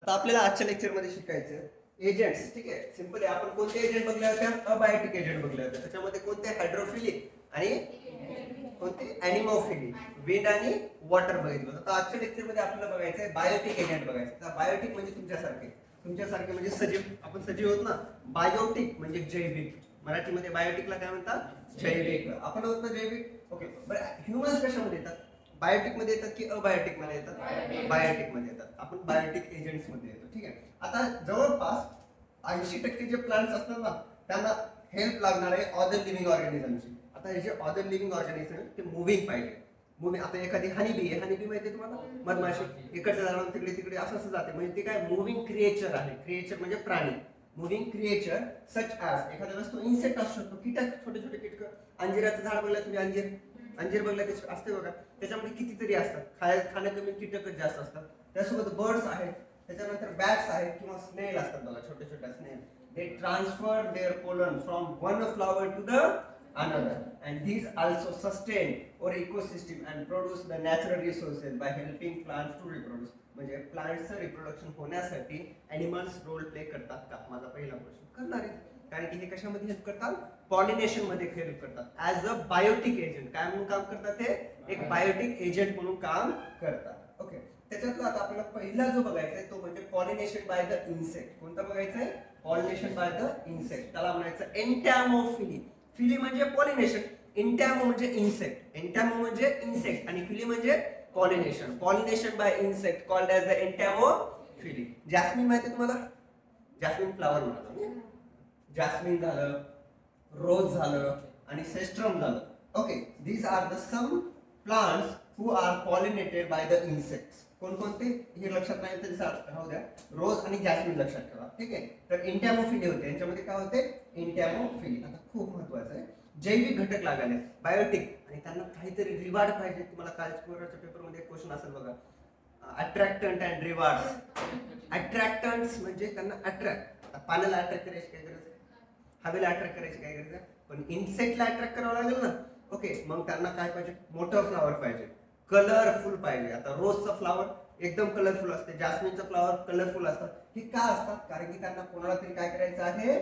आता आपल्याला आजच्या लेक्चरमध्ये शिकायचं एजंट्स. ठीक आहे, सिंपल आहे. आपण कोणते एजंट बघले होते? अबायोटिक एजंट बघले होते. त्याच्यामध्ये कोणते? हायड्रोफिलिक आणि कोणते? ॲनिमोफिलिक, विंड आणि वॉटर बघितलं. आता आजच्या लेक्चरमध्ये आपल्याला बघायचं आहे बायोटिक एजंट बघायचं. तर बायोटिक म्हणजे तुमच्यासारखे म्हणजे सजीव. आपण सजीव आहोत ना. बायोटिक म्हणजे जैविक. मराठीमध्ये बायोटिकला काय म्हणतात? जैविक. आपण आहोत ना जैविक. ओके, बरं ह्युमन्स कशामध्ये येतात? बायोटिक मध्ये येतात की अबायोटिक मध्ये येतात? बायोटिक मध्ये येतात. आपण बायोटिक एजंट्स मध्ये येतो. ठीक आहे, आता जवळपास 80% जे प्लांट्स असतात ना त्यांना हेल्प लागणार आहे अदर लिव्हिंग ऑर्गॅनिझमची. आता हे जे अदर लिव्हिंग ऑर्गॅनिझम ते मुव्हिंग पाहिजे. मुव्हिंग. आता एखादी हनीबी आहे, हनीबी माहिती आहे तुम्हाला? मधमाशी. इकडच्या झाडावर तिकडे तिकडे असं जाते, म्हणजे ते काय? मुव्हिंग क्रिएचर आहे. क्रिएचर म्हणजे प्राणी. मुव्हिंग क्रिएचर सच ॲज एखाद्या वेळेस तो इन्सेक्ट असू शकतो, कीटक, छोटे छोटे कीटक. अंजिराचं झाड बघलं तुम्ही? अंजीर बघला ते असते बघा, त्याच्यामध्ये कितीतरी असतात. खाण्याकमी कीटकच जास्त असतात. त्यासोबत बर्ड्स आहेत, त्याच्यानंतर बॅट्स आहेत किंवा स्नेल असतात बघा, छोटे छोटे snail. They transfer their pollen from one flower to the another, and these also sustain our ecosystem and produce the natural resources by helping plants to reproduce. म्हणजे प्लांट्सचं रिप्रोडक्शन होण्यासाठी ॲनिमल्स रोल प्ले करतात का? माझा पहिला question. करणार आहे, कारण की हे कशामध्ये हेल्प करतात? पॉलिनेशन मध्ये हेल्प करतात. As a biotic agent. काय म्हणून काम करतात? ते एक बायोटिक एजंट म्हणून काम करतात. ओके, त्याच्यातला आता आपल्याला पहिला जो बघायचा आहे तो म्हणजे पॉलिनेशन बाय द इन्सेक्ट. कोणता बघायचा आहे? Pollination by the insect. त्याला म्हणायचं एन्टॅमोफिली. फिली म्हणजे पॉलिनेशन, एन्टॅमो म्हणजे इन्सेक्ट. एन्टॅमो म्हणजे इन्सेक्ट आणि फिली म्हणजे pollination. Pollination by insect called as the entomophily. Jasmine माहिती तुम्हाला? जॅस्मिन फ्लावर म्हणतात. जॅस्मिन झालं, रोज झालं आणि सेस्ट्रम झालं. Okay, these are the some plants who are pollinated by the insects. कोणकोणते हे लक्षात नाही तरी राहू द्या. रोज आणि जॅस्मिन लक्षात ठेवा. ठीक आहे, तर एन्टॅमोफिली होते. यांच्यामध्ये काय होते? एन्टॅमोफिली. आता खूप महत्वाचं आहे, जैविक घटक लागायला बायोटिक, आणि त्यांना काहीतरी रिवार्ड पाहिजे. तुम्हाला कालच्या पेपरमध्ये एक क्वेश्चन असेल बघा, अट्रॅक्टंट अँड रिवार्ड. अट्रॅक्टंट्स म्हणजे त्यांना अट्रॅक्ट. पाण्याला अट्रॅक्ट करायची काय गरज आहे? हवेला अट्रॅक्ट करायची काय गरज आहे? पण इन्सेक्टला अट्रॅक्ट करावं लागेल ना. ओके, मग त्यांना काय पाहिजे? मोठं फ्लावर पाहिजे, कलरफुल पाहिजे. आता रोजचा फ्लावर एकदम कलरफुल असते, जास्मिनचा फ्लावर कलरफुल असतात. हे का असतात? कारण की त्यांना कोणाला तरी काय करायचं आहे?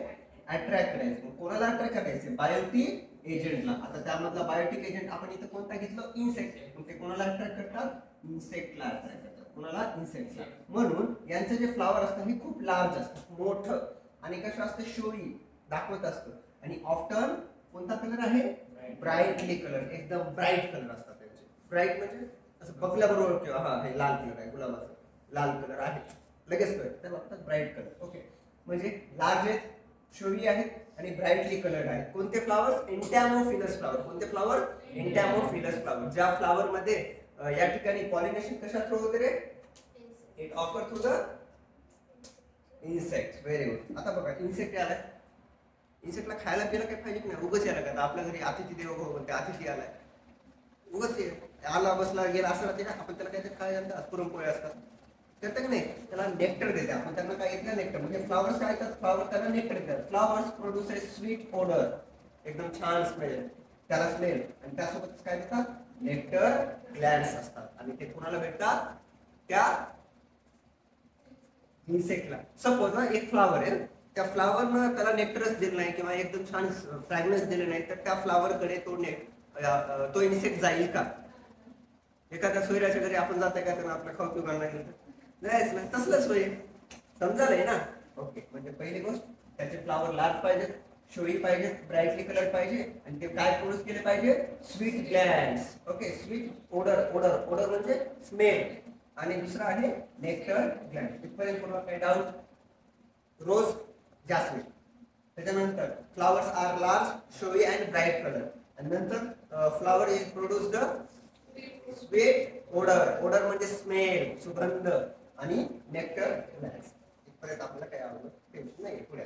अट्रॅक्ट करायचं. कोणाला अट्रॅक्ट करायचं? बायोटिक एजंटला. आता त्यामधला बायोटिक एजंट आपण इथं कोणता घेतलं? इन्सेक्ट. मग ते कोणाला अट्रॅक्ट करतात? इन्सेक्टला अट्रॅक्ट करतात. कोणाला? इन्सेक्टला. म्हणून यांचं जे फ्लावर असतं हे खूप लार्ज असतं, मोठं, आणि कसं असतं? शोई दाखवत असतं. आणि ऑफ्टन कोणता कलर आहे? ब्राईटली कलर, एकदम ब्राईट कलर असतात त्यांचे. ब्राईट म्हणजे असं बघल्याबरोबर किंवा हा हे लाल कलर आहे, गुलाबाचा लाल कलर आहे, लगेच कळतं, त्याला म्हणतात ब्राईट कलर. ओके, म्हणजे लार्ज आहेत, शोई आहेत आणि ब्राईटली कलर्ड आहेत. कोणते फ्लावर्स? Entomophilous flower. कोणते फ्लावर? Entomophilous flower. ज्या फ्लावर मध्ये या ठिकाणी पॉलिनेशन कशा थ्रू होते रे? It offer through the insect. Very good. आता बघा, इन्सेक्ट आलाय. इन्सेक्टला खायला प्यायला काय पाहिजे की नाही? उगाच यायला का? आपल्या घरी अतिथी देवो भव म्हणते, अतिथी आलाय, उगाच आला बसला गेला असं राहते का? आपण त्याला काहीतरी खायला आणतात, पुरणपोळी असतात, करतं की नाही? त्याला नेक्टर देते आपण. त्यांना काय येत नाही? नेक्टर. म्हणजे फ्लावर्स काय करतात? फ्लावर त्याला नेक्टर देतात. Flowers produce a sweet odour, एकदम छान स्मेल, त्याला स्मेल, आणि त्यासोबतच काय देतात? नेक्टर ग्लँड्स असतात, आणि ते कोणाला भेटतात? त्या इन्सेक्टला. सपोज ना एक फ्लावर आहे, त्या फ्लावरनं त्याला नेक्टरच दिलं नाही किंवा एकदम छान फ्रॅग्रन्स दिले नाही, तर त्या फ्लावरकडे तो इन्सेक्ट जाईल का? एखाद्या सोयऱ्याच्या घरी आपण जाते का? त्यांना आपला खाऊ पिऊ घालणार जायच नाही, तसलंच होईल. समजालंय ना? ओके, म्हणजे पहिली गोष्ट त्याचे फ्लावर लार्ज पाहिजेत, शोई पाहिजेत, ब्राईटली कलर पाहिजे, आणि ते काय प्रोड्यूस केले पाहिजे? Sweet glands. Okay, sweet odour. Odour म्हणजे स्मेल, आणि दुसरा आहे नेक्टर ग्लँड. इथपर्यंत कोणाला काही डाऊट? Rose, jasmine. त्याच्यानंतर flowers are large, showy and bright colour, आणि नंतर flower is produce the sweet odour. Odour म्हणजे स्मेल, सुगंध, आणि नेक्टर ग्लँड्स. इथपर्यंत आपल्याला काय आवडतं? टेन्शन नाही. पुढे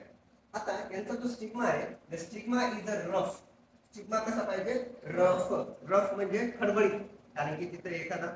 आता यांचा जो स्टिग्मा आहे, the stigma is a rough. Stigma कसा पाहिजे? रफ. रफ म्हणजे खडबडीत, कारण की तिथे एखादा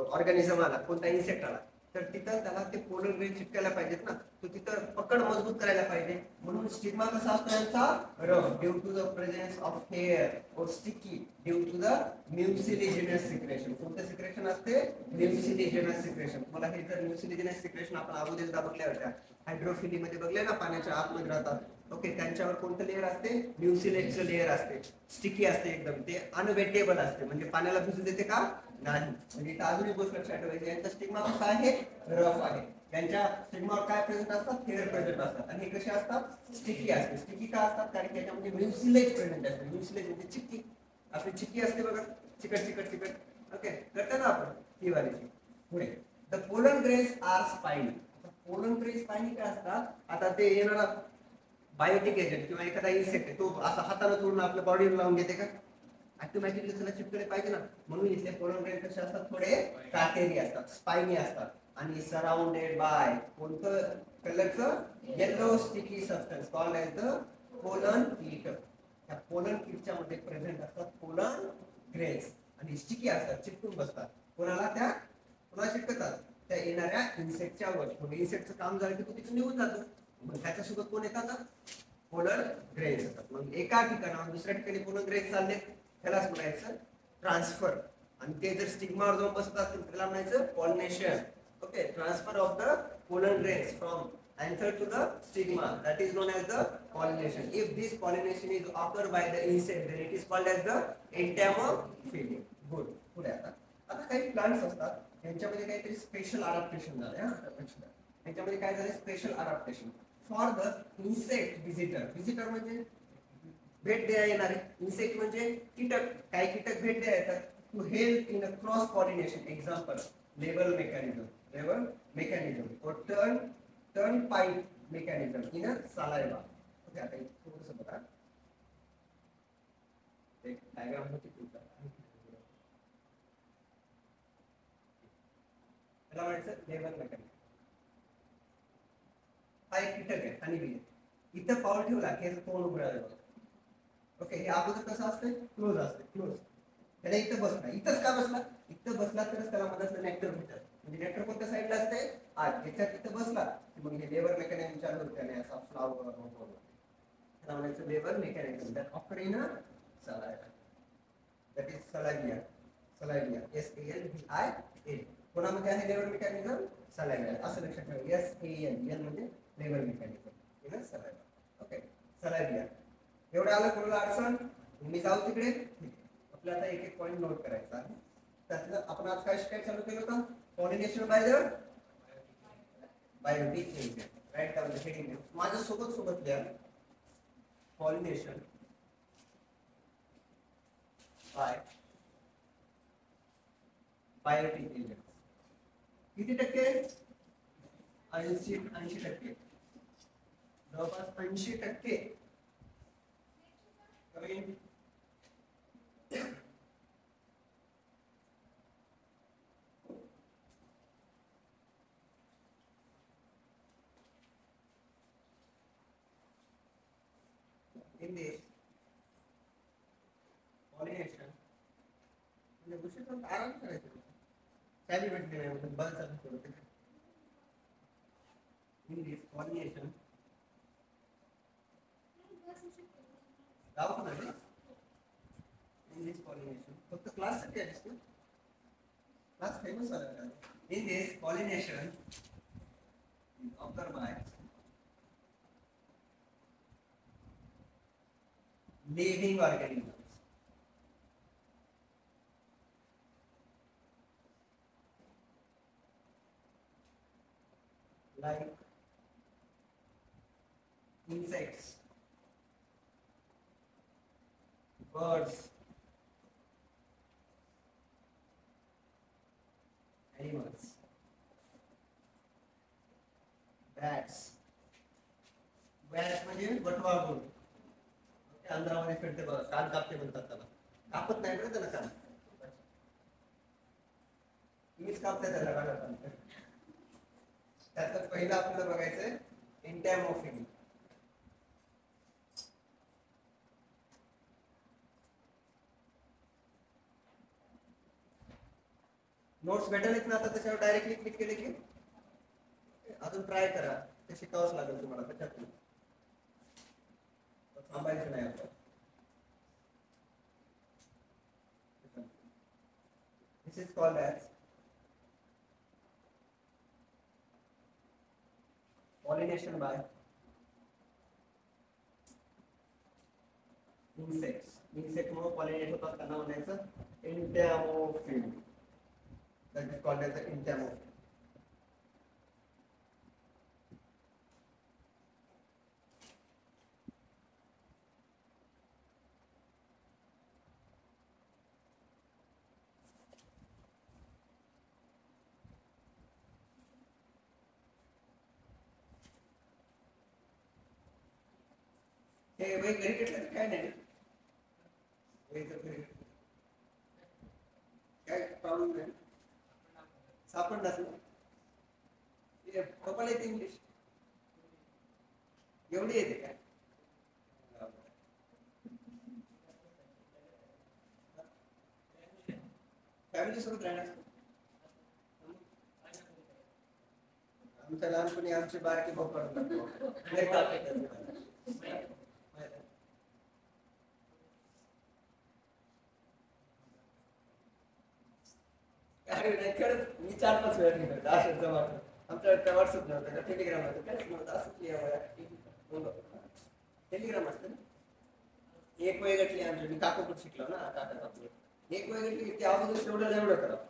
ऑर्गॅनिझम आला, कोणता इन्सेक्ट आला, तर तिथं त्याला ते पोलर ग्रेन चिटकायला पाहिजेत ना, तो तिथं पकड मजबूत करायला पाहिजे. म्हणून स्टिग्मा कसा असतो यांचा rough due to the presence of hair or sticky due to the mucilaginous secretion. कोणतं सिक्रेशन असते? Mucilaginous secretion. तुम्हाला हे जर म्युसिलिजिनस सिक्रेशन आपण अगोदर बघल्या होत्या, हायड्रोफिली मध्ये बघले ना, पाण्याच्या आतमध्ये राहतात. ओके, त्यांच्यावर कोणतं लेअर असते? म्युसिलेटचं लेअर असते. स्टिकी असते एकदम, ते अनवेटेबल असते, म्हणजे पाण्याला भिजू देते का? नाही. म्हणजे इथं अजून एक गोष्ट लक्षात ठेवायची, यांचा स्टिग्मा कसा आहे? रफ आहे. यांच्या स्टिग्मावर काय प्रेझेंट असतात? हेअर प्रेझेंट असतात. आणि हे कसे असतात? स्टिकी असते. स्टिकी का असतात? कारण की याच्यामध्ये म्युसिलेज प्रेझेंट असते. म्युसिलेज म्हणजे चिक्की, आपली चिक्की असते बघा, चिकट चिकट चिकट. ओके, करते ना आपण ही वालीची. पुढे the pollen grains are spiny. Pollen grains spiny काय असतात? आता ते येणारा बायोटिक एजंट किंवा एखादा इन्सेक्ट आहे, तो असा हाताने तोडून आपल्या बॉडीवर लावून घेते का? ऑटोमॅटिकली त्याला चिपकले पाहिजे ना. म्हणून इथले पोलन ग्रेन कसे असतात? थोडे काटेरी असतात, स्पाइनी असतात. आणि सराउंडेड बाय कोणतं कलरचं? Yellow sticky substance called as the pollen kitt. त्या पोलन कीटच्या मध्ये प्रेझेंट असतात पोलन ग्रेन्स आणि स्टिकी असतात, चिपकून बसतात. कोणाला? त्या कोणाला चिपकतात? त्या येणाऱ्या इन्सेक्टच्या वर. मग इन्सेक्टचं काम झालं की तो तिथून निघून जातो. मग त्याच्यासोबत कोण येतात? पोलन ग्रेन्स येतात. मग एका ठिकाणावर दुसऱ्या ठिकाणी पोलन ग्रेन्स चालले, त्यालाच म्हणायचं ट्रान्सफर. आणि ते जर स्टिग्मावर जाऊन बसत असतील त्याला म्हणायचं pollination. Okay, transfer of the pollen grains from anther to the stigma, that is known as the pollination. If this pollination is occurred by the insect, then it is called as the entomophily. Good. पुढे आता काही plants असतात यांच्यामध्ये काहीतरी special adaptation झाले. यांच्यामध्ये काय झाले? Special adaptation for the insect visitor. Visitor म्हणजे भेट द्या येणारे, इन्सेक्ट म्हणजे कीटक. काही कीटक भेट द्या येतात. To help in a cross pollination. Example lever mechanism or turn pipe mechanism in a salvia. Okay, आता थोडंसं बघा, एक डायग्राम होती तुमचा. त्याला म्हणायचं लेवल मेकॅनिझम. हा एक कीटक आहे, हनीबी. इथं पाऊल ठेवला की याचं तोंड उघडायला बघा. ओके, हे अगोदर कसं असतं? क्लोज असते, क्लोज. त्याला इथं बसला, इथंच का बसला? इथं बसला तरच त्याला मधातलं नेक्टर भेटत. म्हणजे नेक्टर कोणत्या साईडला असते? आज. याच्यात इथं बसला मग हे लेबर मेकॅनिझम चालू होते आणि असा फ्लावर त्याला म्हणायचं लेबर mechanism that occur in a salvia. That is salvia. Salvia, SALVIA. कोणामध्ये आहे लेबर मेकॅनिझम? सलाइविया. असं लक्षात ठेवा, SAL म्हणजे लेबर mechanism in a salvia. Okay, salvia. एवढं आलं कोणाला अडचण? मी जाऊ तिकडे. आपल्याला एक एक पॉइंट नोट करायचा आहे. त्यातलं आपण आज काय शिकायला चालू केलं होतं? Pollination by the biotic agent. Write down the heading. माझ्या सोबत लिहा, पॉलिनेशन बाय बायोटिक एजंट. किती टक्के? 80%. जवळपास 80%. in this pollination म्हणजे गोष्टीचा आराम करायचा. चाली भेटली नाही म्हणजे बल चालू करतो. in this pollination गाव नाही. in this pollination फक्त क्लास साठी आहे तू. क्लास फेमस झाला. in this pollination occur by living organisms. Like insects, birds, animals, bats. Bats म्हणजे बटवा बोल. अंधारामध्ये फिरते बघा, कान कापते म्हणतात त्याला. कापत नाही बरं त्याला कान, मीच कापते त्याला कान. त्यातलं पहिलं आपल्याला बघायचंय एंटॅमोफिली. नोट्स भेटेल ना आता त्याच्यावर डायरेक्टली क्लिक केले की अजून ट्राय करा, ते शिकावंच लागेल तुम्हाला त्याच्यातून, थांबायचं नाही आपण. This is called as pollination by insects. Insect मुळे pollinate होतात, त्यांना म्हणायचं entomophile. That is called as entomophile. हे वय घरी घेतलं तर काय नाही, वय तर घरी काय प्रॉब्लेम नाही, सापडलाच ना. पप्पाला येते इंग्लिश एवढी येते काय? फॅमिली सोबत राहणार. आमच्या लहानपणी आमची बारकी भाऊ अरे नाही खरंच, मी 4-5 वेळा निघालो असं जमा. आमच्या व्हॉट्सअप नव्हतं का, टेलिग्राम होतं काय नव्हतं, असं टेलिग्राम असतं ना. एक वेळ गटली आमच्या, मी काकूकडे शिकलो ना, काका काकू एक वेळ गटली ते अगोदर एवढं करावं.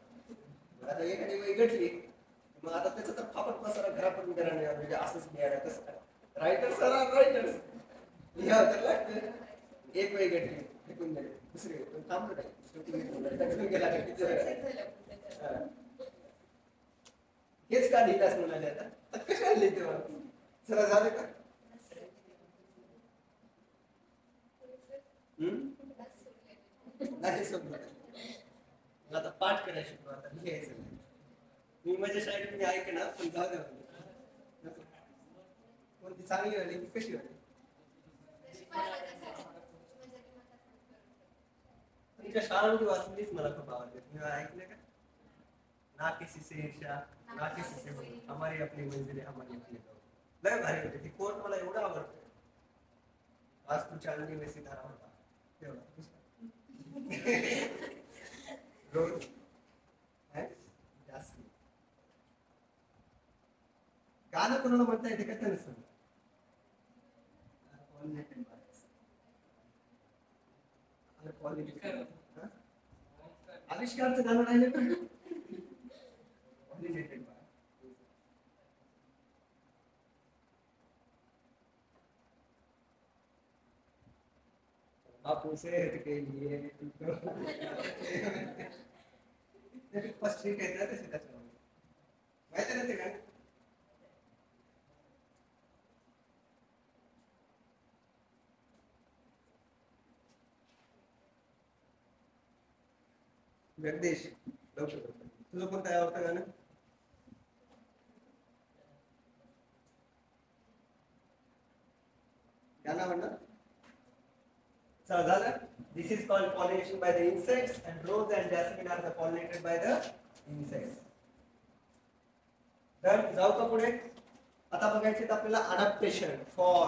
आता एखादी वेळ गटली मग आता त्याचं तर फापट पसारा घरापर्यंत घराने म्हणजे असंच लिहायला कसं काय. रायटर सर रायटर्स लिहा तर लागतं. एक वेळ गटली फेकून दिली, दुसरी थांबलं नाही गेला. हेच का लिहिलास म्हणाले, आता कशाला लिहिते मला सर झालं का? नाही समजलं. आता पाठ करायला शिकलो, आता लिहायचं. मी माझ्या शाळेत मी ऐक ना, पण जाऊ द्या. कोणती चांगली वाली की कशी वाली? तुमच्या शाळांमध्ये वाचलीच मला खूप आवडते. तुम्ही ऐकलं का? ना किसी से ईर्ष्या ना किसी से बगीर, हमारी अपनी मंजिल हमारी अपनी दौड़. लय भारी होते ती कोट, मला एवढं आवडतं. आज तू चांदनी में सितारा होता रोज जास्त गाणं कोणाला म्हणता येते का त्याने सांग. आविष्कारचं गाणं राहिलं का? आप उसे के लिए फर्स्ट ठीक आहे ना, तसे त्याच्यामध्ये माहिती ना ते गाणं. गद्देश तुझं कोणतं आवडतं गाणं? गाणं म्हणणार झालं. This is called pollination by the insects, and rose and jasmine are the pollinated by the insects. तर जाऊ का पुढे? आता बघायचे आपल्याला adaptation for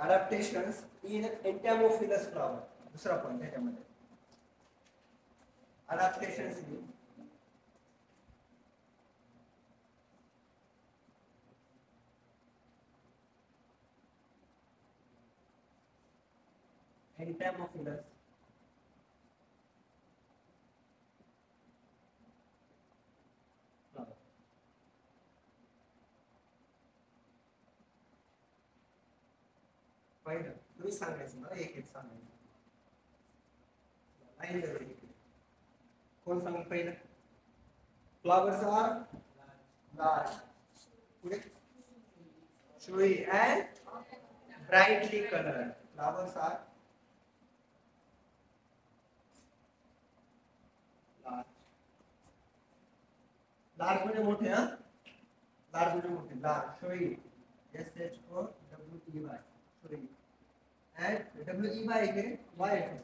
adaptations in entomophilous flower. दुसरा पॉइंट त्याच्यामध्ये अडॅप्टेशन्स इन एंटॅमोफिलस पहिलं तुम्ही सांगायचं मला, एक एक सांगायचं. कोण सांगेल पहिलं? फ्लावर्स आर लार्ज, पुढे showy and brightly colored. Flowers are large. Large म्हणजे मोठे, हा लार्ज म्हणजे मोठे. Large showy, SHOWY, showy. And WEY इकडे Y आहे,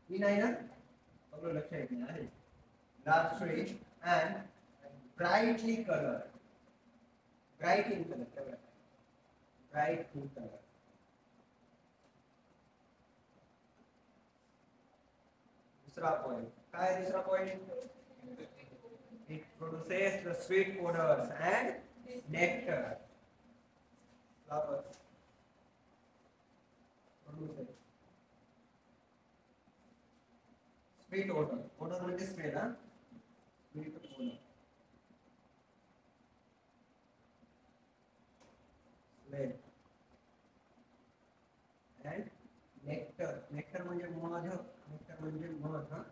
E नाही ना, बरोबर लक्षात येईल आहे. Large showy and brightly colored. Bright in colour, bright in colour. दूसरा पॉइंट काय आहे? दूसरा point, it produces the sweet odors and nectar. Flowers produces sweet odor. Odor म्हणजे स्मेल हा, sweet odor. Smell and nectar. Nectar म्हणजे मध, nectar म्हणजे मध हा.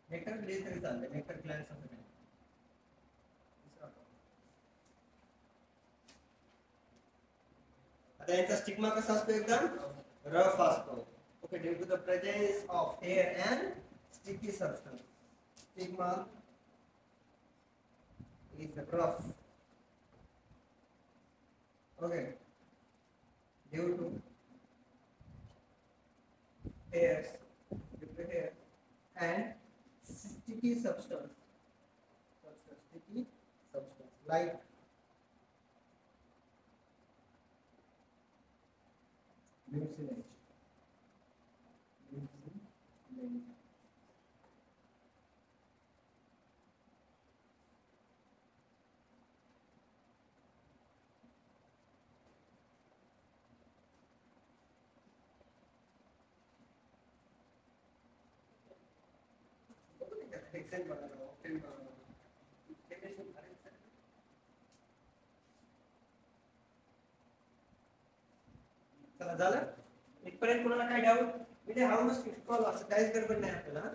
नेक्टर दिले तरी चालते, नेक्टर ग्लॅन्स असं काही. आता याचा स्टिग्मा कसा असतो? एकदम रफ असतो. Okay, due to the presence of air and sticky substance, stigma is rough. Okay, due to hairs, and sticky substance, sticky substance like mucilage. एक्सेल बघा, ऑप्शन बघा. चला झालं इथपर्यंत. कोणाला काय डाऊट? म्हणजे हाऊ मच कॉल असं काहीच गडबड नाही आपल्याला.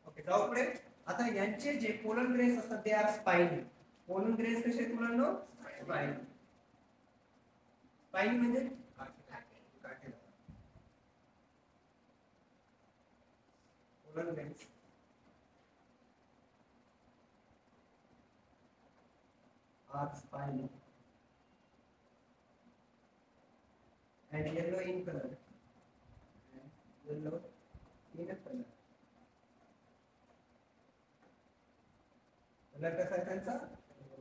ओके, जाऊ पुढे. आता यांचे जे पोलन ग्रेन्स असतात ते आर स्पाइनी. पोलन ग्रेन्स कसे आहेत मुलांनो? स्पाइनी. स्पाइनी म्हणजे काटेदार. Pollen grains are spiny and yellow in color. Yellow in a color. Colour कसा आहे त्यांचा?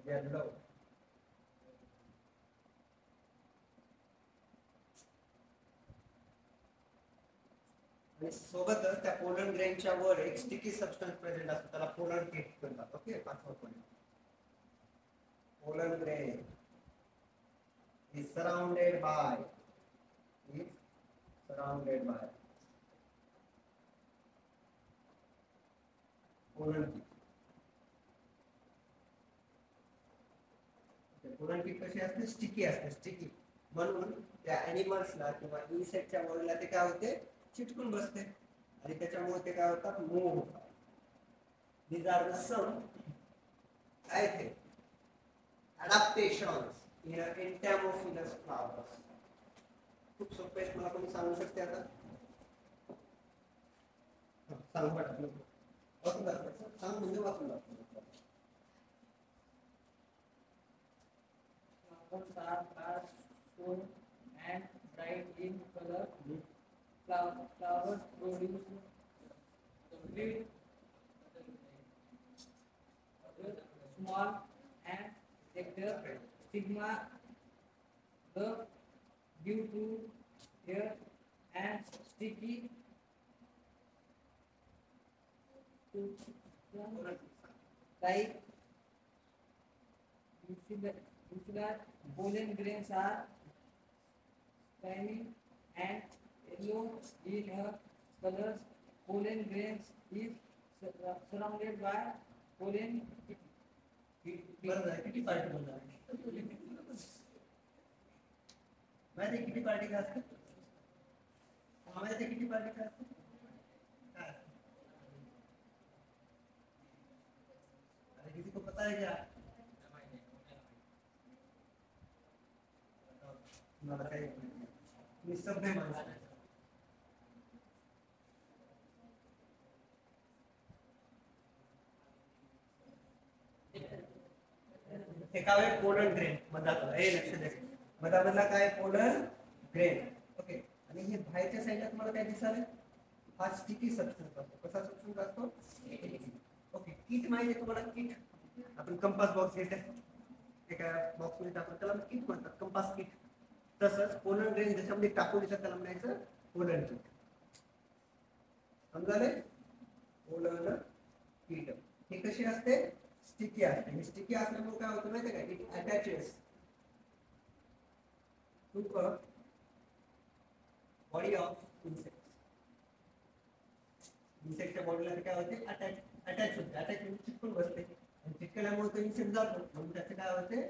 येलो. आणि सोबतच त्या पोलन ग्रेनच्या वर एक स्टिकी सबस्टन्स प्रेझेंट असतो, त्याला पोलन केक म्हणतात. ओके, पाचवा point. Pollen grain is surrounded by pollen peak. pollen peak कशी असते? स्टिकी असते, स्टिकी. म्हणून त्या एनिमल्सला किंवा इन्सेक्टच्या बॉडीला ते काय होते? चिटकून बसते आणि त्याच्यामुळे ते काय होतात? मूव्ह होतात. These are the some काय ते adaptations in entomophilous flowers. खूप सोपे आहे, मला कोणी सांगू शकते आता? सांग बरं, वाचून दाखव. सांग म्हणजे वाचून दाखव. Flowers are large, stone and bright in color. Flowers produce complete small and nectar. Stigma the due to hair and sticky like insular pollen grains are shiny and yellow in colors. Pollen grains is surrounded by pollen. किती party बोलणार? माहिती किती party का असते? माहिती किती party का असते? अरे किसी को पता है क्या? मला काही मी सब नाही मानत. हे काय आहे? पोलन ग्रेन मधातला. हे लक्ष द्या, मधामधला काय? Pollen grain. ओके, आणि हे बाहेरच्या साईडला तुम्हाला काय दिसाल? हा स्टिकी सबस्टन्स असतो. कसा सबस्टन्स असतो? ओके. किट माहिती आहे तुम्हाला? किट आपण कंपास बॉक्स घेतो, एका बॉक्स मध्ये टाकून त्याला किट म्हणतात, कंपास किट. तसंच पोलन ग्रेन ज्याच्यामध्ये टाकून देतात त्याला म्हणायचं पोलन किट. समजाले? पोलन किट हे कशी असते? स्टिकी असते. हे स्टिकी असल्यामुळे काय होतं माहिती आहे का? It attaches to a body of insect. इन्सेक्टच्या बॉडीला काय होते? अटॅच होते. अटॅच म्हणजे चिटकून बसते आणि चिटकल्यामुळे तो इन्सेक्ट जातो. म्हणून त्याचे काय होते?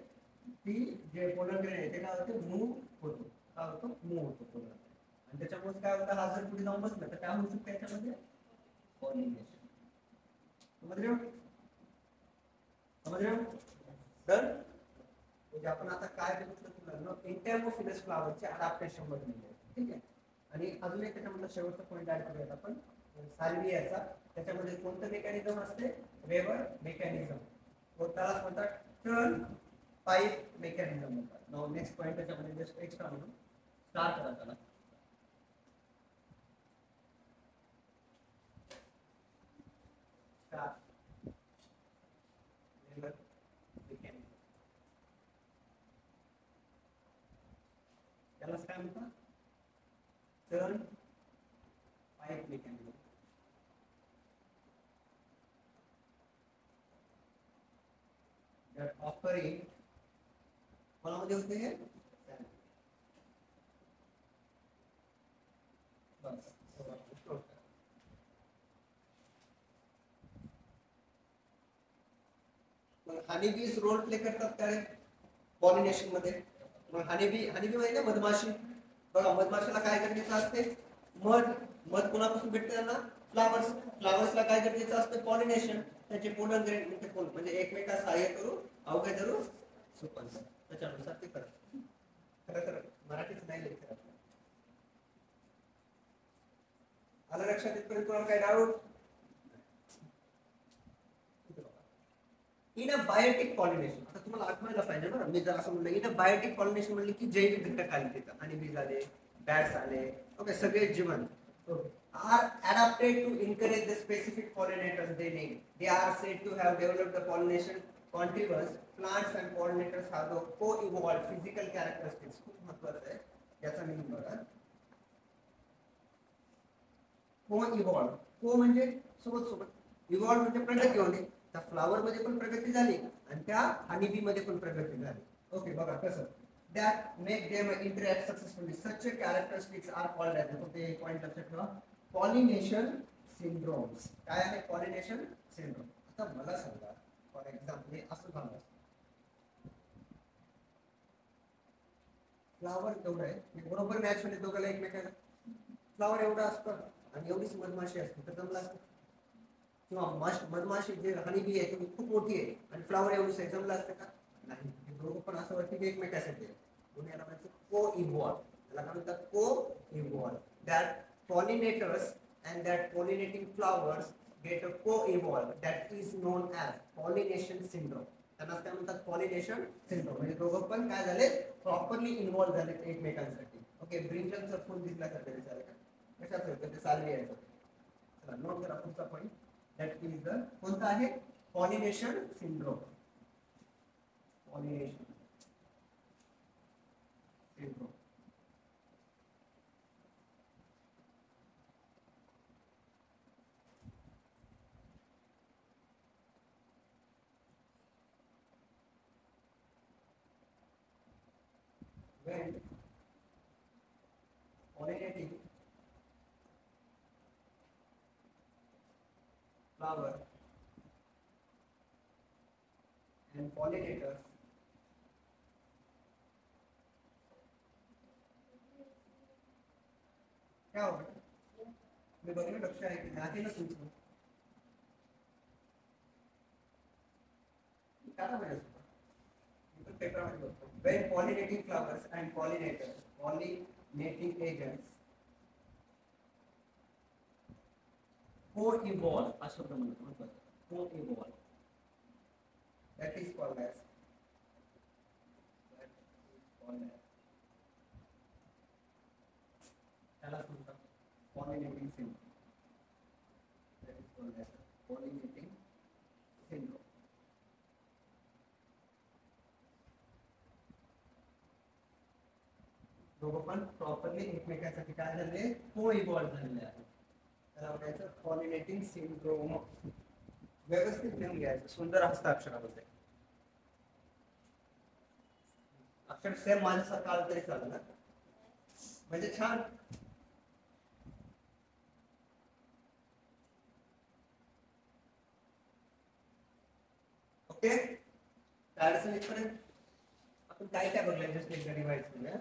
ती जे पोलन ग्रेन आहे ते काय होते? मूव्ह होतो. काय होतो? मूव्ह होतो पोलन. आणि त्याच्यामुळे काय होतं? हा जर पुढे जाऊन बसला तर काय होऊ शकतं त्याच्यामध्ये? पॉलिनेशन. समज रहे हो? समज रहे हो? डन. म्हणजे आपण आता काय बघितलं तुला? इंटरमोफिलस फ्लावरचे अडॅप्टेशन बघितले. ठीक आहे. आणि अजून एक त्याच्यामधला शेवटचा पॉईंट ऍड करूयात आपण. साल्वियाचा. त्याच्यामध्ये कोणतं मेकॅनिझम असते? Lever mechanism. त्यालाच म्हणतात टर्न पाईप मेकॅनिझम म्हणतात. नाउ नेक्स्ट पॉईंट त्याच्यामध्ये जस्ट एक्स्ट्रा म्हणून स्टार्ट करा त्याला. Start lever mechanism. त्यालाच काय म्हणतात? Turn pipe mechanism. that operate कोणामध्ये होते हे? बस हनीबीज रोल प्ले करतात काय पॉलिनेशन मध्ये? मग हनीबी म्हणजे मधमाशी. बघा मधमाशीला काय गरजेचं असते? मध. मध कोणापासून भेटते त्यांना? फ्लावर्स. फ्लावर्सला काय गरजेचं असतं? पॉलिनेशन. त्याचे पोलन ग्रेन म्हणजे एकमेकांना सहाय्य करू अवघ्या धरू सुपंच. त्याच्यानुसार ते करतात. खरं मराठीच नाही लिहित. आलं लक्षात? इथपर्यंत तुम्हाला काय डाऊट? In a biotic pollination. आता तुम्हाला आठवायला पाहिजे बरं. मी जर असं म्हणलं इन अ बायोटिक पॉलिनेशन म्हणलं की जैविक घटक आले तिथं. हनीबीज आले, बॅट्स आले, ओके, सगळे जीवन are adapted to encourage the specific pollinators they need. They are said to have developed the pollination continuous. Plants and pollinators have the co-evolved physical characteristics. खूप महत्त्वाचं आहे याचा मीनिंग बघा. co-evolved. co म्हणजे सोबत सोबत, evolved म्हणजे प्रगती होणे. त्या फ्लावर मध्ये पण प्रगती झाली आणि त्या हनीबी मध्ये पण प्रगती झाली. ओके बघा कसं that make them interact successfully. Such characteristics are called as the point लक्षात ठेवा pollination syndromes. काय आहे pollination syndrome? आता मला सांगा फॉर एक्झाम्पल असं झालं फ्लावर एवढं आहे बरोबर मॅच होते दोघांना एकमेकांना. फ्लावर एवढा असतं आणि एवढीच मधमाशी असते तर जमलं असतं? किंवा मधमाशी जे हनीबी आहे ती खूप मोठी आहे आणि फ्लावर एवढीच आहे, जमलं असतं का? नाही. दोघं पण असं वाटतं की एकमेकांसाठी दुनियाला म्हणजे co-evolve. त्याला काय म्हणतात? co-evolve. That pollinators and that pollinating flowers get a co-evolve. That is known as pollination syndrome. त्यांना काय म्हणतात? Pollination syndrome. म्हणजे दोघं पण काय झाले? प्रॉपरली इन्व्हॉल्व झाले एकमेकांसाठी. ओके. ब्रिंजलचं फुल दिसल्यासारखं दिसायला का? कशाचं होतं? ते साल्वियाचं. चला नोट करा पुढचा पॉईंट. दॅट इज द कोणता आहे? Pollination syndrome. Pollination syndrome. When pollinating flower and pollinators क्या होगा? मैं बगल में लक्ष्य है कि आगे ना सोचो क्या ना मेरे तो पेपर में बोलता हूँ when pollinating flowers and pollinators pollinating agents co-evolve अशा प्रमाणे co-evolve that is called as त्याला म्हणतात pollinating syndrome. पण प्रॉपरली एकमेकांसाठी काय झाले को इव्हॉल्व झालेले आहे. त्याला म्हणायचं पॉलिनेटिंग सिंड्रोम. व्यवस्थित लिहून घ्यायचं सुंदर हस्ताक्षरामध्ये. अक्षर सेम माझ्यासारखं आलं तरी चालेल ना, म्हणजे छान. ओके, अडचण इथपर्यंत आपण काय काय बघलं जस्ट एकदा रिवाइज करूया.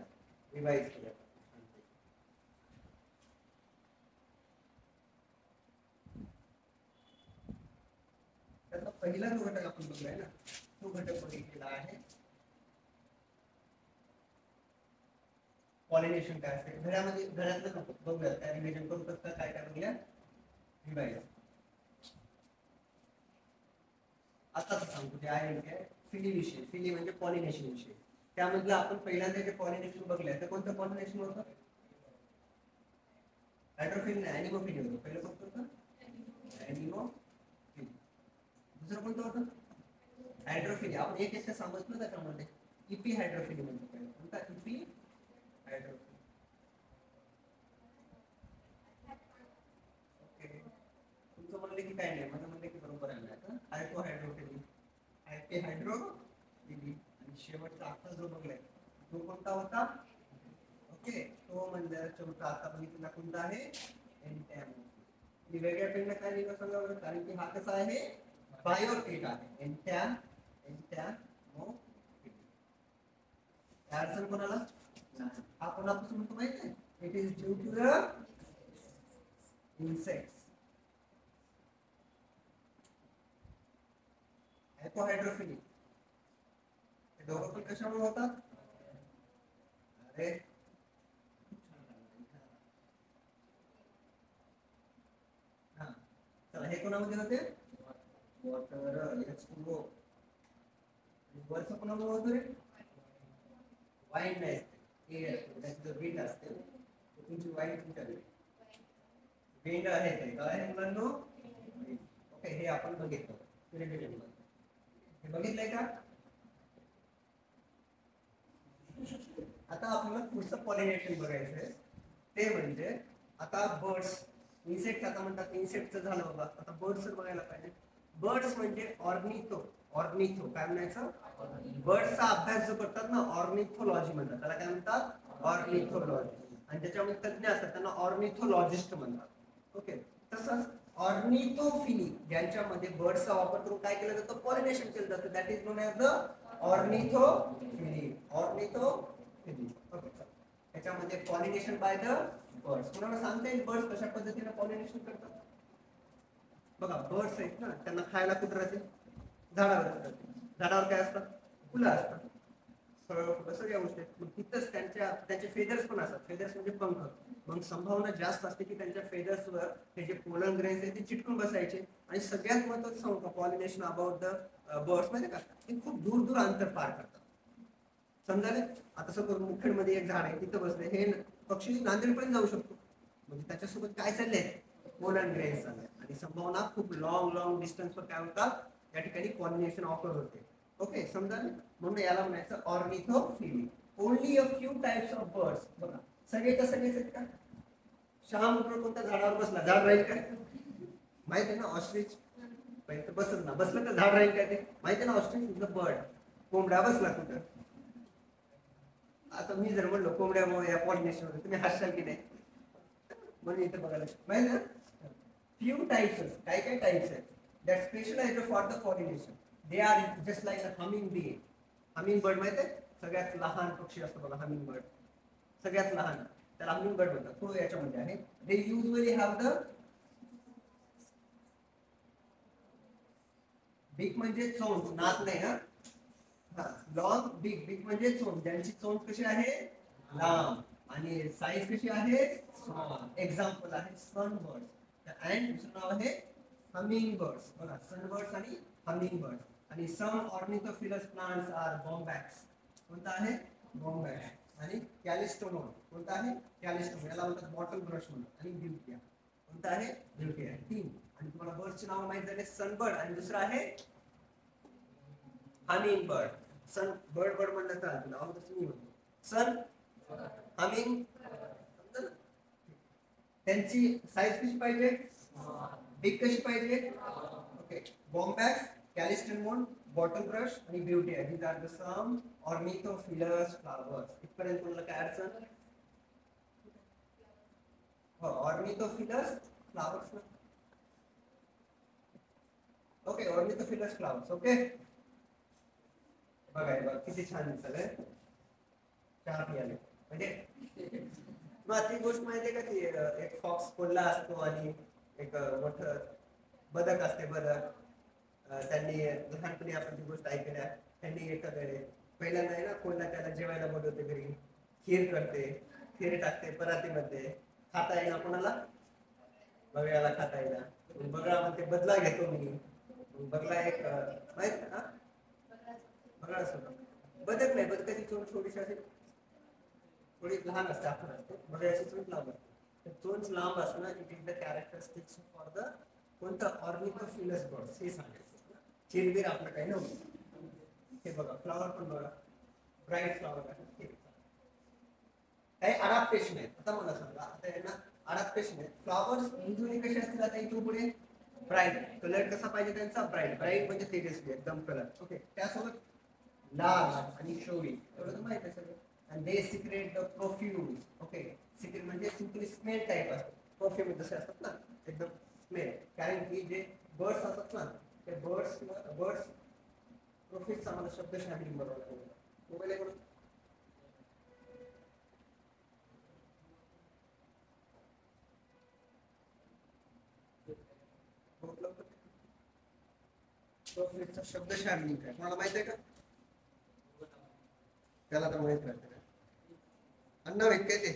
त्याचा पहिला जो घटक आपण बघलाय ना तो घटक बघितलेला आहे पॉलिनेशन. काय असते घरामध्ये, घरातलं बघूया काय रिव्हिजन करू शकता. काय काय बघूया रिवाइज. आता सांगतो ते आहे काय फिली विषय. फिली म्हणजे पॉलिनेशन विषय. त्यामधलं आपण पहिल्यांदा जे पॉलिनेशन बघलंय ते कोणतं पॉलिनेशन होतं? हायड्रोफिल नाही, ॲनिमोफिली होतं. पहिलं कोणतं होतं? ॲनिमोफिली. दुसरं कोणतं होतं? हायड्रोफिली. आपण एक एक समजलं त्याच्यामध्ये इपी हायड्रोफिली म्हणतो. पहिलं कोणता? इपी हायड्रोफिली. ओके, तुमचं म्हणलं की काय नाही, माझं म्हणलं की बरोबर आहे ना. हायपो हायड्रोफिली, हायपी हायड्रोफिली. आणि शेवटचा आता जो बघलाय तो कोणता होता? ओके, तो म्हणजे शेवटचा आता बघितलेला कोणता आहे? एन्टॅमोफिली. वेगळ्या पेनला काय लिहिलं सांगा बरं, कारण की हा कसा आहे बायोटिक आहे. एन्टॅमोफिली. अडचण कोणाला नाही. हा कोणापासून होतो माहिती आहे? It is due to the insects. Hypohydrophily हे दोघं पण कशामुळे होतात? अरे हा चला, हे कोणामध्ये होते? वॉटर. H2O. वरचं कोणामुळे होतं रे? वाईन नाही असते, एअर. त्याची जर विंड असते तर तुमची वाईन तुमच्याकडे विंड आहे. ते काय आहे मुलांनो? ओके, हे आपण बघितलं. हे बघितलंय का? आता आपल्याला पुढचं पॉलिनेशन बघायचं आहे. ते म्हणजे आता बर्ड्स, इन्सेक्ट. आता म्हणतात इन्सेक्टचं झालं बाबा, आता बर्ड्स बघायला पाहिजे. बर्ड्स म्हणजे ऑर्निथो. ऑर्निथो काय म्हणायचं? बर्ड्सचा अभ्यास जो करतात ना ऑर्निथोलॉजी म्हणतात. त्याला काय म्हणतात? ऑर्निथोलॉजी. आणि ज्याच्यामध्ये तज्ञ असतात त्यांना ऑर्निथोलॉजिस्ट म्हणतात. ओके, तसंच ऑर्निथोफिली ज्यांच्यामध्ये बर्ड्सचा वापर करून काय केलं जातं? पॉलिनेशन केलं जातं. That is non as the ornithophily. Ornithophily. Okay, त्याच्यामध्ये पॉलिनेशन बाय द बर्ड्स. कोणाला सांगता येईल बर्ड्स कशा पद्धतीने पॉलिनेशन करतात? बघा, बर्ड्स आहेत ना, त्यांना खायला कुठं राहते? झाडावर असतात. झाडावर काय असतात? फुलं असतात. सगळ्या गोष्टी. मग तिथंच त्यांचे फेदर्स पण असतात. फेदर्स म्हणजे पंख. मग संभावना जास्त असते की त्यांच्या फेदर्सवर हे जे पोलन ग्रेन्स आहेत ते चिटकून बसायचे. आणि सगळ्यात महत्त्वाचं सांगू का पॉलिनेशन अबाउट द बर्ड्स माहिती का? ते खूप दूर दूर अंतर पार करतात. समजायला? आता सपोज मुखेडमध्ये एक झाड आहे, तिथं बसले, हे पक्षी नांदेडपर्यंत जाऊ शकतो. म्हणजे त्याच्यासोबत काय चाललंय? पोलन ग्रेन्स चाललंय. आणि संभावना खूप लॉंग डिस्टन्सवर काय होतात? या ठिकाणी पॉलिनेशन ऑकर होते. ओके, समजा. म्हणून याला म्हणायचं ornithophily. Only a few types of birds. बघा, सगळे सगळेच आहेत का? श्याम उठून कोणत्या झाडावर बसला, झाड राहील काय? माहित आहे ना ऑस्ट्रिच? पहिले बसत ना, बसलं तर झाड राहील काय? ते माहिती आहे ना, ऑस्ट्रिच इज अ बर्ड. कोंबड्या बसला कुठं? आता मी जर म्हणलो कोंबड्यामुळे या पॉलिनेशन होतं, तुम्ही हसाल की नाही? म्हणून इथे बघायला माहिती ना, फ्यू टाइप्स. काय काय टाइप्स आहेत that specialized for the pollination. They are just like a humming bee. Humming bird माहिती आहे? सगळ्यात लहान पक्षी असतो बघा humming bird. सगळ्यात लहान त्याला humming bird म्हणतात. तो याच्यामध्ये आहे. They usually have the beak म्हणजे चोंच, नाक नाही हा. लॉंग बीक. बीक म्हणजे चोंच. ज्यांची चोंच कशी आहे? लांब. आणि साईज कशी आहे? स्मॉल. एक्झाम्पल आहे सनबर्ड. अँड दुसरं नाव आहे हमिंग बर्ड्स. बघा, सनबर्ड्स आणि हमिंग बर्ड्स. आणि सम ऑर्निथोफिलस प्लांट्स आर बॉम्बॅक्स. कोणता आहे? बॉम्बॅक्स. आणि कॅलिस्टोनोन. कोणता आहे? कॅलिस्टोनोन. याला म्हणतात बॉटल ब्रश म्हणतात. आणि ब्युटिया. कोणता आहे? ब्युटिया. 3. आणि तुम्हाला बर्ड्सचे नाव माहित झाले, सनबर्ड आणि दुसरा आहे हमिंग बर्ड. सन बर्ड म्हणलं तर तुला आवडत मी म्हणतो सन हमिंग, त्यांची साईज कशी पाहिजे, बिग कशी पाहिजे, ओके. बॉम्बॅक्स, कॅलिस्टेमोन, बॉटल ब्रश आणि ब्युटी आहे. these are the some ornithophilous flowers. इथपर्यंत तुम्हाला काय अडचण, ornithophilous flowers, okay. Ornithophilous flowers, okay. बघा किती छान दिसतंय, चहा पियाले म्हणजे मग ती गोष्ट माहितीये का, ती एक फॉक्स कोल्हा असतो आणि एक मोठं बदक असते. बदक त्यांनी लहानपणी आपण ती गोष्ट ऐकल्या. त्यांनी एखाद्या पहिल्यांदा आहे ना, कोल्हा त्याला जेवायला बोलवते घरी, खीर करते, खीर टाकते परातीमध्ये, खाता येईना कोणाला, बगळ्याला खाता येईना. बगळा म्हणते बदला घेतो मी. बगळा एक माहित ना, बगळा असतो, बदक नाही, बदकाची चोच थोडीशी अशी थोडी लहान असते, आपण असते, बगळ्याची चोच लांब असते. चोच लांब असणं it is the characteristics for the कोणतं ऑर्निथोफिलस बर्ड्स हे सांगायचं. चिरबीर आपलं काही नव्हतं. हे बघा फ्लॉवर पण बघा, ब्राईट फ्लॉवर आहे. काही अडॅप्टेशन आहेत. आता मला सांगा, आता यांना अडॅप्टेशन आहेत. फ्लॉवर्स युजली कसे असतील, आता इथून पुढे ब्राईट कलर कसा पाहिजे त्यांचा, ब्राईट. ब्राईट म्हणजे तेजस्वी एकदम कलर, ओके. त्यासोबत लाल आणि शोवी, एवढं तर माहिती आहे सगळं. and they secrete the perfumes, okay. secret म्हणजे सिंपली स्मेल टाइप असतो. परफ्यूम जसे असतात ना, एकदम स्मेल. कारण की जे बर्ड्स असतात ना, ते बर्ड्स प्रोफिट्स आम्हाला शब्दशः बिल्डिंग बनवायला मोबाईल करून प्रोफिटचा शब्दशः बिल्डिंग काय तुम्हाला माहिती आहे का, त्याला तर माहित राहते अण्णा काय ते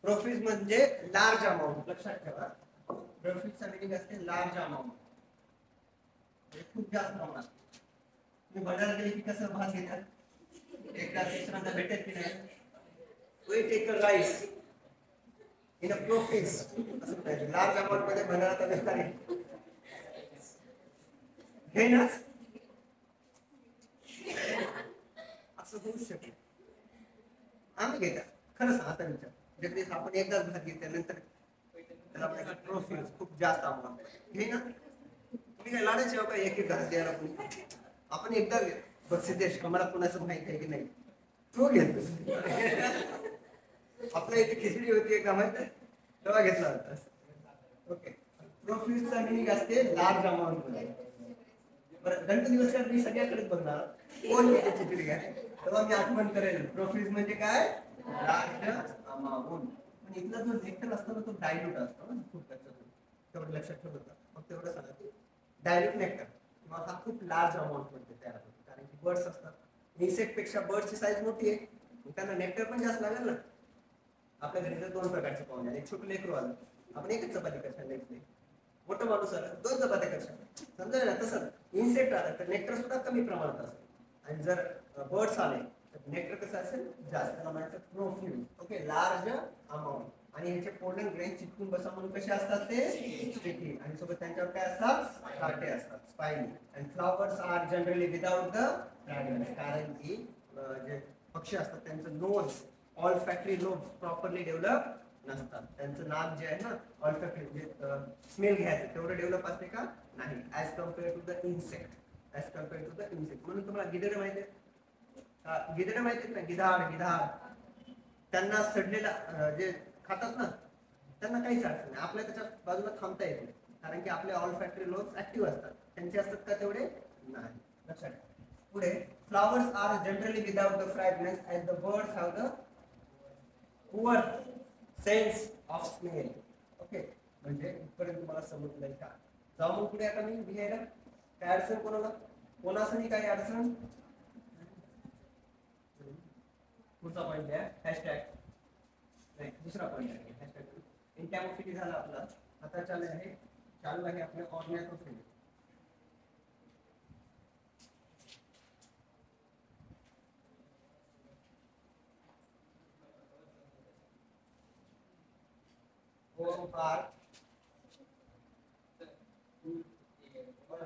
प्रोफिट म्हणजे लार्ज अमाउंट. लक्षात ठेवा, प्रोफिटचा मीनिंग असते लार्ज अमाउंट, खूप जास्त प्रमाणात. तुम्ही बाजारात गेले की कसं भात घेतात, एकदा तिसऱ्यांदा भेटेल की नाही, we take a rice in a profits, असं पाहिजे. लार्ज अमाउंट मध्ये बाजारात भेटणार आहे हे ना, असं होऊ शकेल. आम्ही घेतात खरंच. आता विचार जगदीश, आपण एकदाच भात घेतल्यानंतर त्याला प्रोफिट खूप जास्त अमाऊंट हे ना, तुम्ही काय लाडाचे हो का एक एक घास द्यायला कोणी, आपण एकदा बघ सिद्धेश मला कोणाचं माहित आहे की नाही, तो घेतो. आपल्या इथे खिचडी होती एक माहित आहे, तेव्हा घेतला होता, ओके. प्रोफिटचा मीनिंग असते लार्ज अमाऊंट मध्ये. बरं, गणपती दिवस मी सगळ्याकडेच बघणार कोण घेते खिचडी घ्या, तेव्हा मी आठवण करेल प्रोफिट म्हणजे काय, लार्ज अमाऊंट. पण इथला जो नेक्टर असतो ना, तो डायल्यूट असतो ना, खूप तेवढं लक्षात ठेवलं. मग तेवढं सांगा की डायल्यूट नेक्टर किंवा हा खूप लार्ज अमाऊंट मध्ये तयार होतो. कारण की बर्ड्स असतात, इन्सेक्ट पेक्षा बर्डची साईज मोठी आहे, त्यांना नेक्टर पण जास्त लागेल ना. आपल्या घरी जर 2 प्रकारचे पाहुणे आले, एक छोटं लेकरू आलं, आपण एकच चपाती करणार नाही, मोठं माणूस आला 2 चपात्या करणार, समजा ना. तसं इन्सेक्ट आला तर नेक्टर सुद्धा कमी प्रमाणात असते, आणि जर बर्ड्स आले तर नेक्टर कसं असेल जास्त. त्याला म्हणायचं प्रोफ्यूज, ओके, लार्ज अमाऊंट. आणि ह्याचे पोलन ग्रेन चिटकून बसा म्हणून कसे असतात ते स्टिकी, आणि सोबत त्यांच्यावर काय असतात, काटे असतात, spiny. And flowers are generally without the fragrance, कारण की जे पक्षी असतात त्यांचं nose, olfactory lobes properly develop नसतात. त्यांचं नाक जे आहे ना, ऑल्फॅक्टरी म्हणजे स्मेल घ्यायचं तेवढं डेव्हलप असते का, नाही, as compare to the insect. As compare to the insect. म्हणून तुम्हाला गिधाड माहिती आहे, गिधाड माहिती आहेत ना, गिधाड त्यांना सडलेला जे खातात ना, त्यांना काहीच अडचण नाही. आपल्या त्याच्या बाजूला थांबता येत नाही, कारण की आपले ऑल्फॅक्टरी लोब्स ऍक्टिव्ह असतात. त्यांचे असतात का तेवढे नाही. लक्षात. पुढे flowers are generally without the fragrance as the birds have the poor sense of smell, okay. म्हणजे इथपर्यंत तुम्हाला समजलंय का. जाऊ मग पुढे आता मी लिहायला काय अडचण कोणाला, कोणासाठी काही अडचण. पुढचा पॉईंट आहे हॅशटॅग, नाही दुसरा पॉईंट आहे हॅशटॅग. इंटॅमोफिली झाला आपला. आता चालू आहे आपले ऑर्निथोफिली.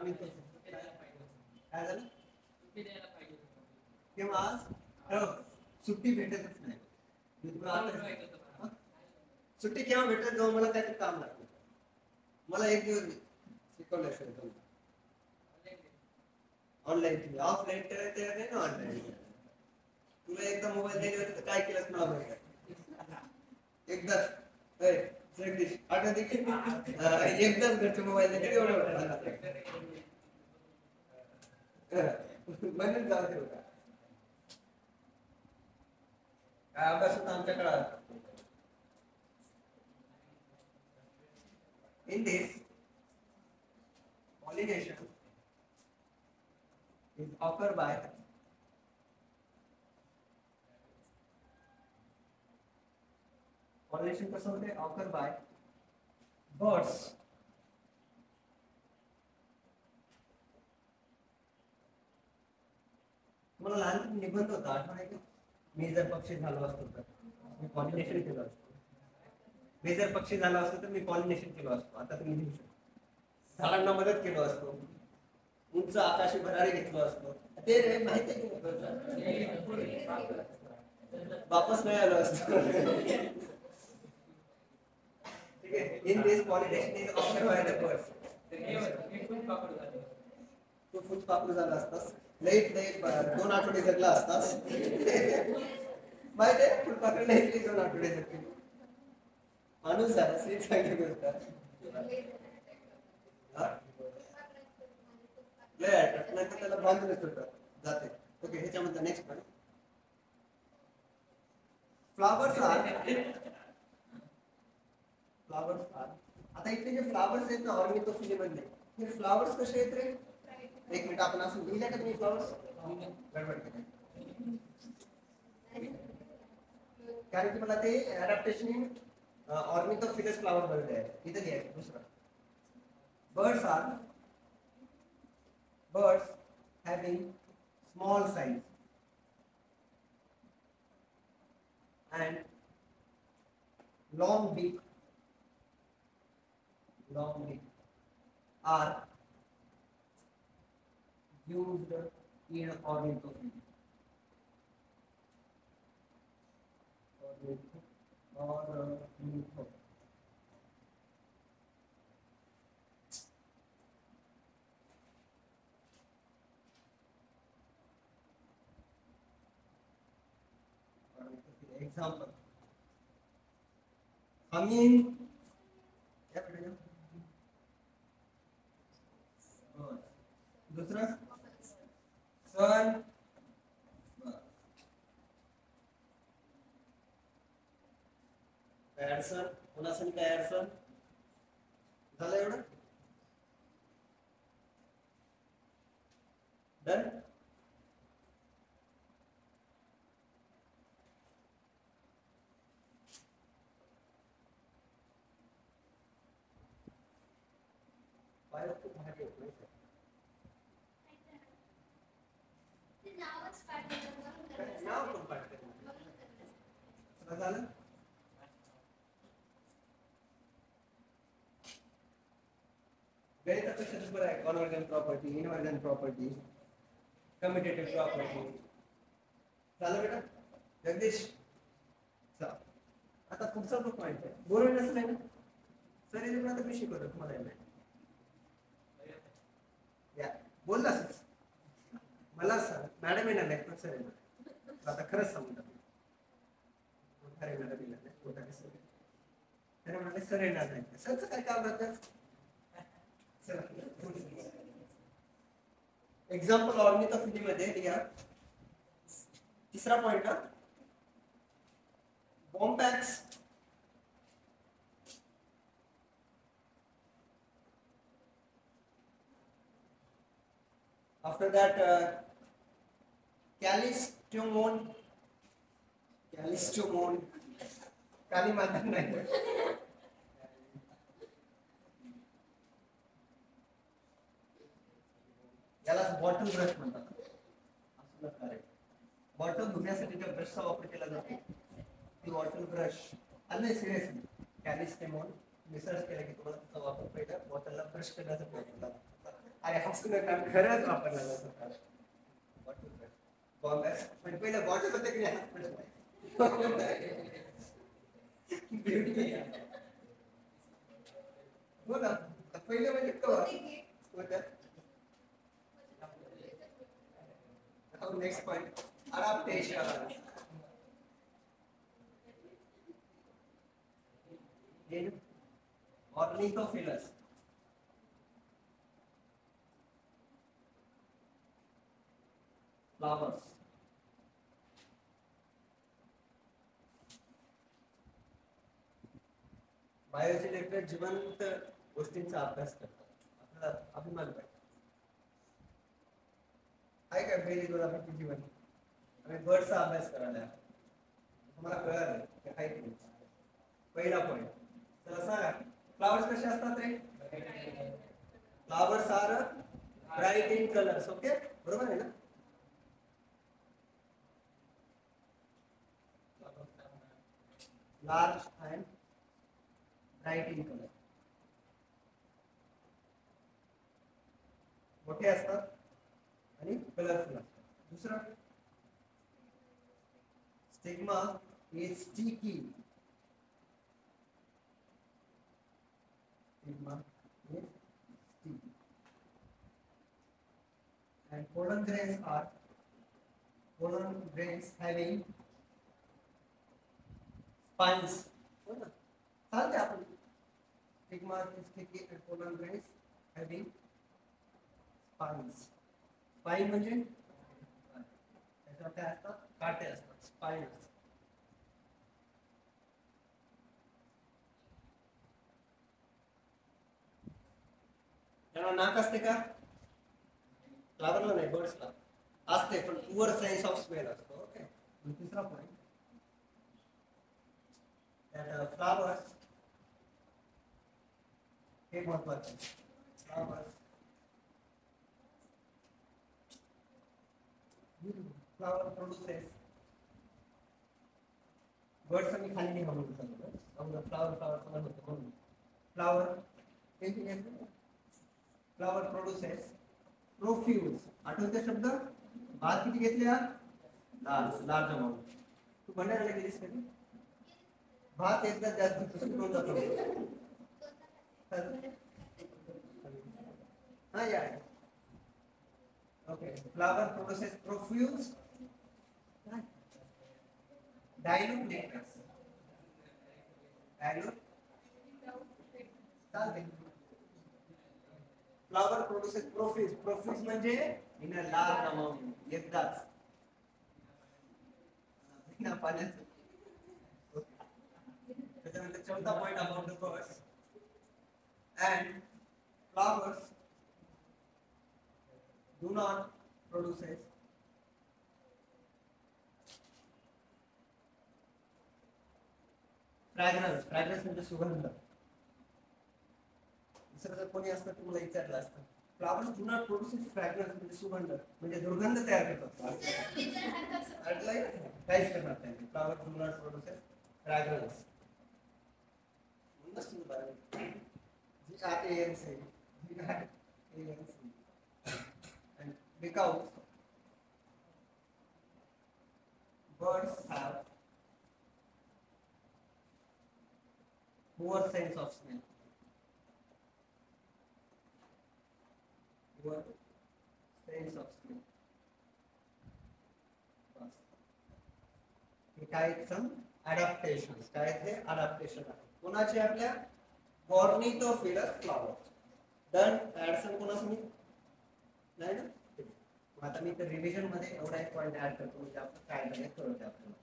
ऑर्निथो काय झालं केव्हा आज सुट्टी भेटतच नाही मी तुला आता सुट्टी केव्हा भेटत जेव्हा मला काय काम लागतं मला एक दिवस शिकवल्याशिवाय ऑनलाईन तुम्ही ऑफलाईन करायचं नाही ना ऑनलाईन तुला एकदा मोबाईल दिले होते तर काय केलंस मला माहिती एकदाच जगदीश आठवते की एकदाच घरचे मोबाईल दिले एवढं म्हणून जाऊ दे होता काय अभ्यास होता आमच्या काळात in this pollination is occur by pollination कसं होते occur by birds तुम्हाला लहान निबंध होता आठवण आहे का मी जर पक्षी झालो असतो तर मी पॉलिनेशन केलं असतं मी जर पक्षी झाला असतो तर मी पॉलिनेशन केलं असतो आता तुम्ही लिहू शकता झाडांना मदत केलो असतो उंच आकाशी भरारी घेतलो असतो ते रे माहिती आहे की वापस नाही आलो असतो ठीक आहे in this pollination is offer by the birds तो फुलपाखरू झाला असतास लईत 2 आठवडे जगला असतास माहिती आहे फुलपाखरू लईत 2 आठवडे जगले माणूस झाला श्री चांगली गोष्ट नंतर त्याला बांधूनच होतं जाते ओके ह्याच्यामध्ये नेक्स्ट पण फ्लावर्स आर आता इथे जे फ्लावर्स आहेत ना ऑर्निथोफिली मधले हे फ्लावर्स कसे आहेत रे एक मिनिट आपण असं लिहिल्या का तुम्ही फ्लावर्स गडबड केली कारण की मला ते adaptation in ornithophilous flower bird है इधर लिया है दूसरा birds having small size and long beak are used in ornithophy example humming दूसरा sun ऍडसन कोणासन काय ऍडसन झालं एवढं डन पाय खूप भारी होत नाही नाव पण पाठ करणार झालं गणिताचं क्षेत्र बरं आहे कॉन्व्हर्जंट प्रॉपर्टी इनव्हर्जंट प्रॉपर्टी कम्युटेटिव्ह प्रॉपर्टी झालं बेटा जगदीश चला आता पुढचा जो पॉईंट आहे बोलू नसलं ना सर हे आता मी शिकवतो तुम्हाला या बोललास मला सांग मॅडम येणार नाही पण सर येणार आता खरंच सांगू मॅडम येणार नाही सर म्हणाले सर येणार नाही सरचं काय काम राहतं एग्जाम्पल ऑर्निथोफिली मध्ये लिहा तिसरा पॉइंट बॉम्बॅक्स आफ्टर दैट कैलिस्टोमोन काली माता नाही याला बॉटल ब्रश म्हणतात असं प्रकारे बॉटल धुण्यासाठी त्या ब्रशचा वापर केला जातो ती बॉटल ब्रश आले सिरियसली कॅलिस्टेमोन रिसर्च केलं की तुम्हाला त्याचा वापर पहिला बॉटलला ब्रश करण्यासाठी वापरला अरे हसून नका, खरंच वापरला जातो बॉम्बॅस. पण पहिलं बॉटल होतं की नाही, हात पडत नाही. हो ना, पहिले म्हणजे होतं. Next point, adaptation. in ornithophilus. Flowers. बायोचे लेक्चर जिवंत गोष्टींचा अभ्यास करतात. आपल्याला अभिमान पाहिजे. आहे का बेरी जोरापैकी जीवन? आम्ही बर्डचा अभ्यास करायला आहे. तुम्हाला कळलं की काय ते? पहिला पॉइंट. चला सांगा, फ्लावर्स कसे असतात रे? Flowers are bright in colours. Okay, बरोबर आहे ना? Large and bright in colour. मोठे असतात आणि कलरफुल असतात. दुसरा, stigma is sticky. Stigma is sticky. And pollen grains having spines. चालते आपण. Stigma is sticky and pollen grains having spines. Spine म्हणजे त्याच्यावर काय असतात? काटे असतात. स्पाइन असतात. त्यांना नाक असते का? फ्लावरला नाही, बर्ड्सला असते, पण पुअर सेन्स ऑफ स्मेल असतो. ओके. तिसरा पॉइंट, दॅट फ्लावर्स, हे महत्वाचं आहे. Flower produces. बर्ड्स आणि खाली नाही म्हणून सांगतो. फ्लावर होतं म्हणून फ्लावर प्रोड्युसेस प्रोफ्यूज. आठवते शब्द? भात किती घेतल्या? Large amount. तू भंडाऱ्याला गेलीस कधी? भात एकदा जास्त शिकवून जातो. हा या. Okay. Flower produces profuse dilute nectar. Dilute चालते. Flower produces profuse. प्रोफ्यूज म्हणजे इन अ लार्ज अमाउंट, एकदाच बिना पाण्याचं. त्याच्यानंतर चौथा point about the birds. And flowers do not produces fragrance. Fragrance म्हणजे सुगंध. जर कोणी असतं तुम्हाला विचारलं असतं, flowers do not produce fragrance म्हणजे सुगंध, म्हणजे दुर्गंध तयार करतात. काहीच करणार नाही. Flower do not produce fragrance. Because birds have poor sense of smell. Poor sense of smell. हे काय सम अडॅप्टेशन. काय ते अडॅप्टेशन आहे कोणाचे? आपल्या ऑर्निथोफिलस फ्लावर. डन. ऍडसन कोणाचं मी नाही ना. आता मी तर रिव्हिजन मध्ये एवढा एक पॉइंट ऍड करतो, म्हणजे आपण काय नाही कळत आपल्याला.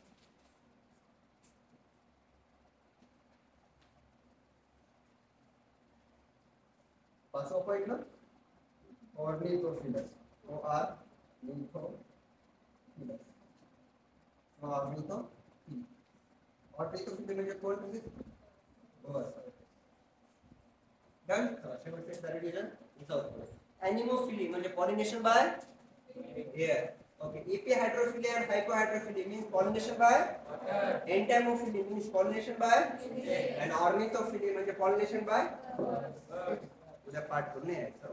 पाचवा पॉइंट ना, ऑर्निथोफिलस. ऑर्निथोफिली म्हणजे कोण? म्हणजे डन. शेवटचे रिव्हिजन. एनिमोफिली म्हणजे pollination by air. Okay, epihaidrophily and hypohydrophily means pollination by water. Entomophily means pollination by and ornithophily म्हणजे pollination by. उद्या पाठ करून यायचं.